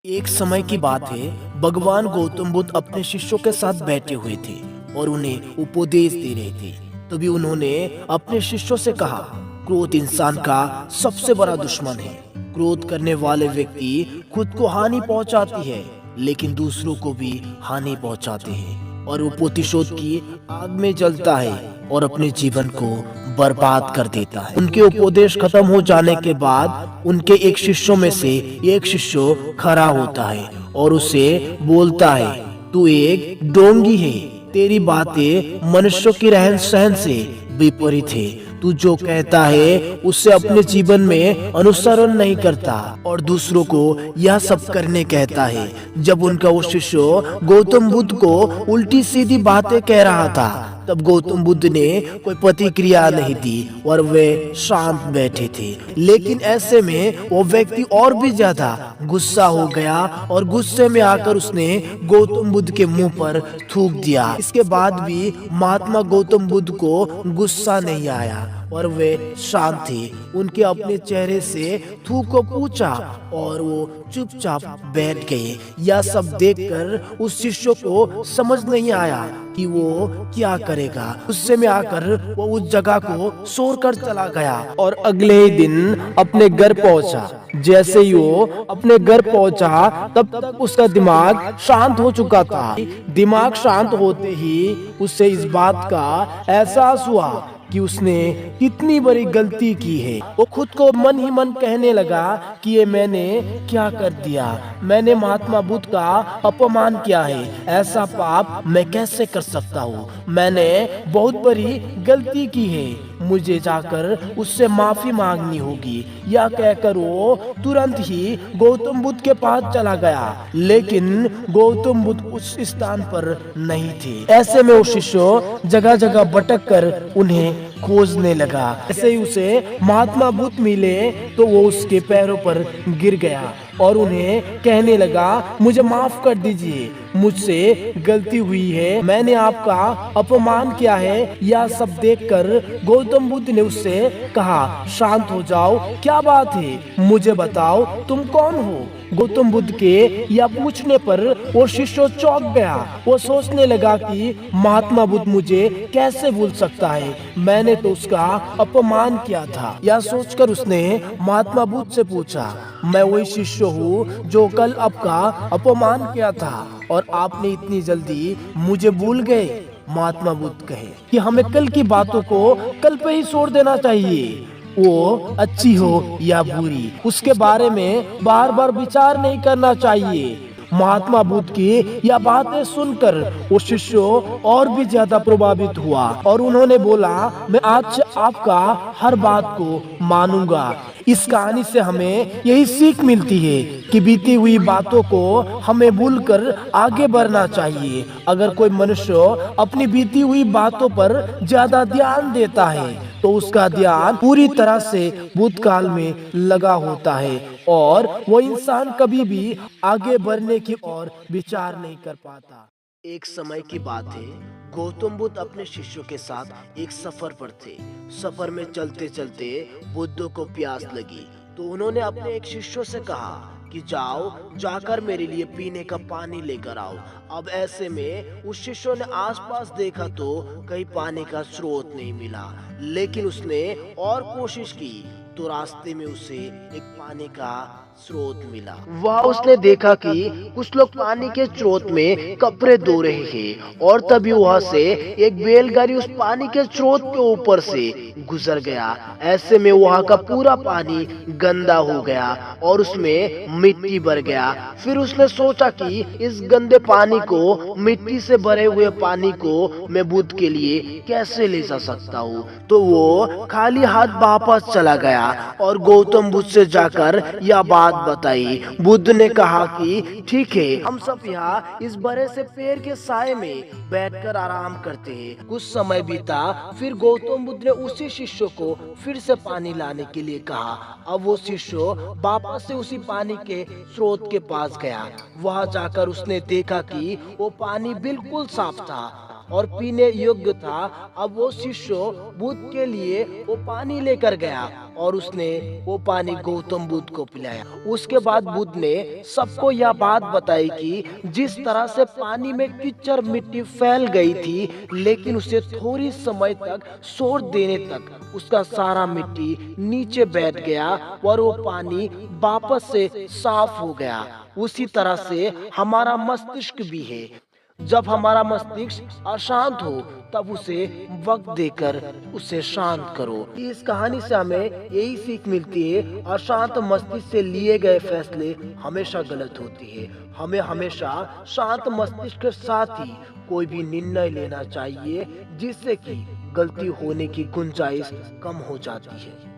एक समय की बात है, भगवान गौतम बुद्ध अपने शिष्यों के साथ बैठे हुए थे और उन्हें उपदेश दे रहे थे। तभी उन्होंने अपने शिष्यों से कहा, क्रोध इंसान का सबसे बड़ा दुश्मन है। क्रोध करने वाले व्यक्ति खुद को हानि पहुंचाती है, लेकिन दूसरों को भी हानि पहुंचाते हैं और वो प्रतिशोध की आग में जलता है और अपने जीवन को बर्बाद कर देता है। उनके उपदेश खत्म हो जाने के बाद उनके एक शिष्यों में से एक शिष्य खड़ा होता है और उसे बोलता है, तू एक ढोंगी है, तेरी बातें मनुष्यों की रहन सहन से विपरीत है। तू जो कहता है उससे अपने जीवन में अनुसरण नहीं करता और दूसरों को यह सब करने कहता है। जब उनका वो शिष्य गौतम बुद्ध को उल्टी सीधी बातें कह रहा था, तब गौतम बुद्ध ने कोई प्रतिक्रिया नहीं दी और वे शांत बैठे थे। लेकिन ऐसे में वो व्यक्ति और भी ज्यादा गुस्सा हो गया और गुस्से में आकर उसने गौतम बुद्ध के मुंह पर थूक दिया। इसके बाद भी महात्मा गौतम बुद्ध को गुस्सा नहीं आया और वे शांत थे। उनके अपने चेहरे से थूक को पूछा और वो चुपचाप बैठ गए। यह सब देखकर उस शिष्य को समझ नहीं आया कि वो क्या करेगा। गुस्से में आकर वो उस जगह को छोड़कर चला गया और अगले ही दिन अपने घर पहुंचा। जैसे ही वो अपने घर पहुंचा, तब तक उसका दिमाग शांत हो चुका था। दिमाग शांत होते ही उसे इस बात का एहसास हुआ कि उसने कितनी बड़ी गलती की है। वो खुद को मन ही मन कहने लगा कि ये मैंने क्या कर दिया, मैंने महात्मा बुद्ध का अपमान किया है, ऐसा पाप मैं कैसे कर सकता हूँ, मैंने बहुत बड़ी गलती की है, मुझे जाकर उससे माफी मांगनी होगी। यह कहकर वो तुरंत ही गौतम बुद्ध के पास चला गया, लेकिन गौतम बुद्ध उस स्थान पर नहीं थे। ऐसे में वो शिष्य जगह जगह भटक कर उन्हें खोजने लगा। ऐसे ही उसे महात्मा बुद्ध मिले तो वो उसके पैरों पर गिर गया और उन्हें कहने लगा, मुझे माफ कर दीजिए, मुझसे गलती हुई है, मैंने आपका अपमान किया है। यह सब देखकर गौतम बुद्ध ने उससे कहा, शांत हो जाओ, क्या बात है, मुझे बताओ तुम कौन हो। गौतम बुद्ध के यह पूछने पर वो शिष्य चौंक गया। वो सोचने लगा कि महात्मा बुद्ध मुझे कैसे भूल सकता है, मैंने तो उसका अपमान किया था। यह सोचकर उसने महात्मा बुद्ध से पूछा, मैं वही शिष्य हूँ जो कल आपका अपमान किया था और आपने इतनी जल्दी मुझे भूल गए। महात्मा बुद्ध कहे कि हमें कल की बातों को कल पे ही छोड़ देना चाहिए, वो अच्छी हो या बुरी उसके बारे में बार बार विचार नहीं करना चाहिए। महात्मा बुद्ध की यह बातें सुनकर वो शिष्य और भी ज्यादा प्रभावित हुआ और उन्होंने बोला, मैं आज से आपका हर बात को मानूंगा। इस कहानी से हमें यही सीख मिलती है कि बीती हुई बातों को हमें भूलकर आगे बढ़ना चाहिए। अगर कोई मनुष्य अपनी बीती हुई बातों पर ज्यादा ध्यान देता है तो उसका ध्यान पूरी तरह से भूतकाल में लगा होता है और वो इंसान कभी भी आगे बढ़ने की ओर विचार नहीं कर पाता। एक समय की बात है, गौतम बुद्ध अपने शिष्यों के साथ एक सफर पर थे। सफर में चलते चलते बुद्ध को प्यास लगी तो उन्होंने अपने एक शिष्य से कहा कि जाओ जाकर मेरे लिए पीने का पानी लेकर आओ। अब ऐसे में उस शिष्य ने आसपास देखा तो कहीं पानी का स्रोत नहीं मिला, लेकिन उसने और कोशिश की तो रास्ते में उसे एक पानी का स्रोत मिला। वह उसने देखा कि कुछ लोग पानी के स्रोत में कपड़े धो रहे हैं और तभी वहां से एक बैलगाड़ी उस पानी के स्रोत के ऊपर से गुजर गया। ऐसे में वहां का पूरा पानी गंदा हो गया और उसमें मिट्टी भर गया। फिर उसने सोचा कि इस गंदे पानी को, मिट्टी से भरे हुए पानी को मैं बुद्ध के लिए कैसे ले जा सकता हूँ। तो वो खाली हाथ वापस चला गया और गौतम बुद्ध से जाकर यह बात बताई। बुद्ध ने कहा कि ठीक है, हम सब यहाँ इस बड़े से पेड़ के साए में बैठकर आराम करते हैं। कुछ समय बीता, फिर गौतम बुद्ध ने उसी शिष्य को फिर से पानी लाने के लिए कहा। अब वो शिष्य वापस से उसी पानी के स्रोत के पास गया। वहां जाकर उसने देखा कि वो पानी बिल्कुल साफ था और पीने योग्य था। अब वो शिष्य बुद्ध के लिए वो पानी लेकर गया और उसने वो पानी गौतम बुद्ध को पिलाया। उसके बाद बुद्ध ने सबको यह बात बताई कि जिस तरह से पानी में कीचड़ मिट्टी फैल गई थी, लेकिन उसे थोड़ी समय तक सोच देने तक उसका सारा मिट्टी नीचे बैठ गया और वो पानी वापस से साफ हो गया। उसी तरह से हमारा मस्तिष्क भी है। जब हमारा मस्तिष्क अशांत हो तब उसे वक्त देकर उसे शांत करो। इस कहानी से हमें यही सीख मिलती है, अशांत मस्तिष्क से लिए गए फैसले हमेशा गलत होती है। हमें हमेशा शांत मस्तिष्क के साथ ही कोई भी निर्णय लेना चाहिए, जिससे कि गलती होने की गुंजाइश कम हो जाती है।